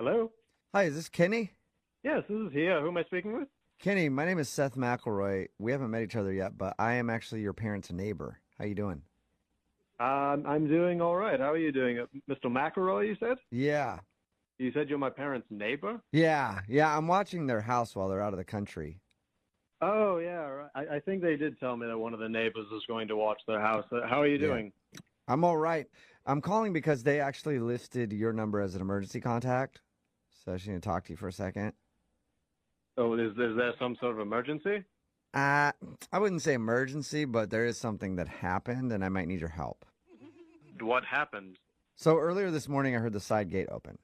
Hello? Hi, is this Kenny? Yes, this is he. Who am I speaking with? Kenny, my name is Seth McElroy. We haven't met each other yet, but I am actually your parents' neighbor. How you doing? I'm doing all right. How are you doing? Mr. McElroy, you said? Yeah. You said you're my parents' neighbor? Yeah. I'm watching their house while they're out of the country. Oh, yeah. Right. I think they did tell me that one of the neighbors was going to watch their house. How are you Yeah. doing? I'm all right. I'm calling because they actually listed your number as an emergency contact. So I just need to talk to you for a second. Oh, is there some sort of emergency? I wouldn't say emergency, but there is something that happened, and I might need your help. What happened? So earlier this morning, I heard the side gate open.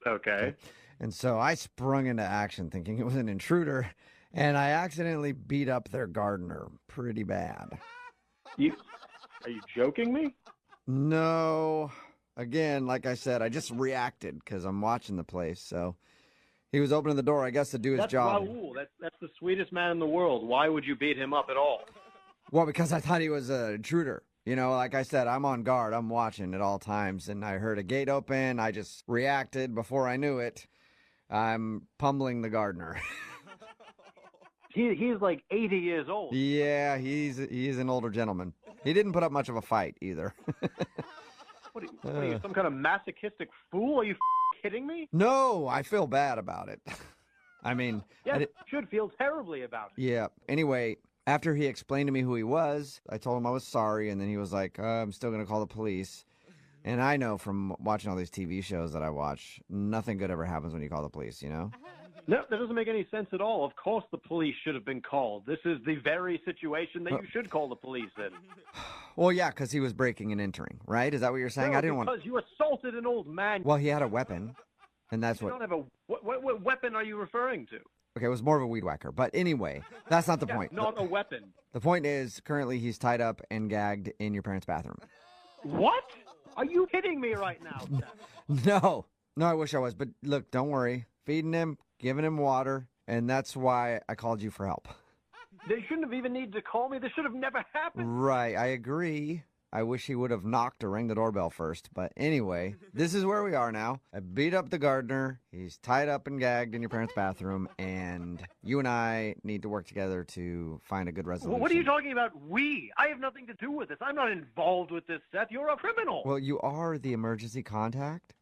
Okay. And so I sprung into action thinking it was an intruder, and I accidentally beat up their gardener pretty bad. Are you joking me? No. Again, like I said, I just reacted because I'm watching the place. So he was opening the door, I guess, to do his That's job. Raul. That's the sweetest man in the world. Why would you beat him up at all? Well, because I thought he was an intruder. You know, like I said, I'm on guard. I'm watching at all times. And I heard a gate open. I just reacted before I knew it. I'm pummeling the gardener. He's like 80 years old. Yeah, he's an older gentleman. He didn't put up much of a fight either. What are you, some kind of masochistic fool? Are you kidding me? No, I feel bad about it. I mean, Yes, you should feel terribly about it. yeah. Anyway, after he explained to me who he was, I told him I was sorry, and then he was like, I'm still going to call the police. And I know from watching all these TV shows that I watch, nothing good ever happens when you call the police, you know? No, that doesn't make any sense at all. Of course the police should have been called. This is the very situation that you should call the police in. Well, yeah, because he was breaking and entering, right? Is that what you're saying? No, I didn't because you assaulted an old man. Well, he had a weapon, and that's You what... don't have what weapon are you referring to? Okay, it was more of a weed whacker. But anyway, that's not the point. Not a weapon. The point is, currently he's tied up and gagged in your parents' bathroom. What? Are you kidding me right now, Seth? No, I wish I was. But look, don't worry. Feeding him, giving him water, and that's why I called you for help. They shouldn't have even needed to call me. This should have never happened. Right, I agree. I wish he would have knocked or rang the doorbell first. But anyway, this is where we are now. I beat up the gardener. He's tied up and gagged in your parents' bathroom. And you and I need to work together to find a good resolution. What are you talking about, we? I have nothing to do with this. I'm not involved with this, Seth. You're a criminal. Well, you are the emergency contact.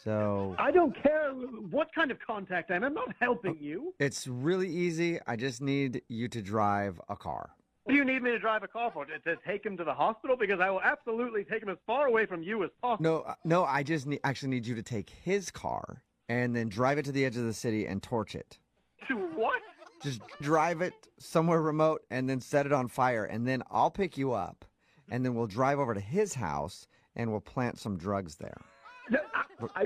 So I don't care what kind of contact I'm not helping you. it's really easy. I just need you to drive a car. What do you need me to drive a car for? To take him to the hospital? Because I will absolutely take him as far away from you as possible. No, I just actually need you to take his car and then drive it to the edge of the city and torch it. To what? Just drive it somewhere remote and then set it on fire, and then I'll pick you up, and then we'll drive over to his house and we'll plant some drugs there.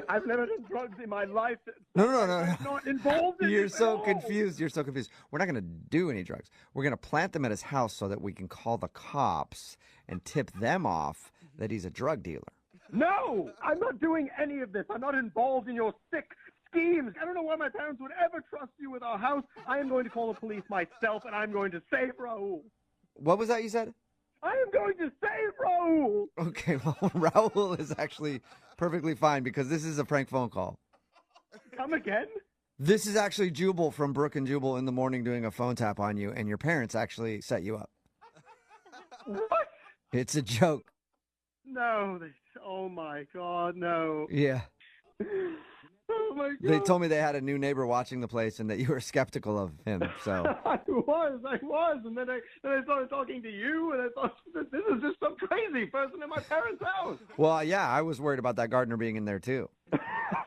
I've never done drugs in my life. No. I'm not involved in You're this so at all. confused. You're so confused. We're not going to do any drugs. We're going to plant them at his house so that we can call the cops and tip them off that he's a drug dealer. No, I'm not doing any of this. I'm not involved in your sick schemes. I don't know why my parents would ever trust you with our house. I am going to call the police myself, and I'm going to save Raul. What was that you said? I am going to save Raul. Okay, well, Raul is actually perfectly fine because this is a prank phone call. Come again? This is actually Jubal from Brook and Jubal in the morning doing a phone tap on you, and your parents actually set you up. What? It's a joke. No. Oh, my God, no. Yeah. Oh, my God. They told me they had a new neighbor watching the place and that you were skeptical of him, so. I was. And then I started talking to you, and I thought, this is just some crazy person in my parents' house. Well, yeah, I was worried about that gardener being in there, too.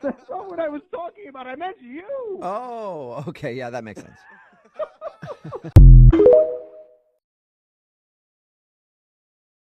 That's not what I was talking about. I meant you. Oh, okay, yeah, that makes sense.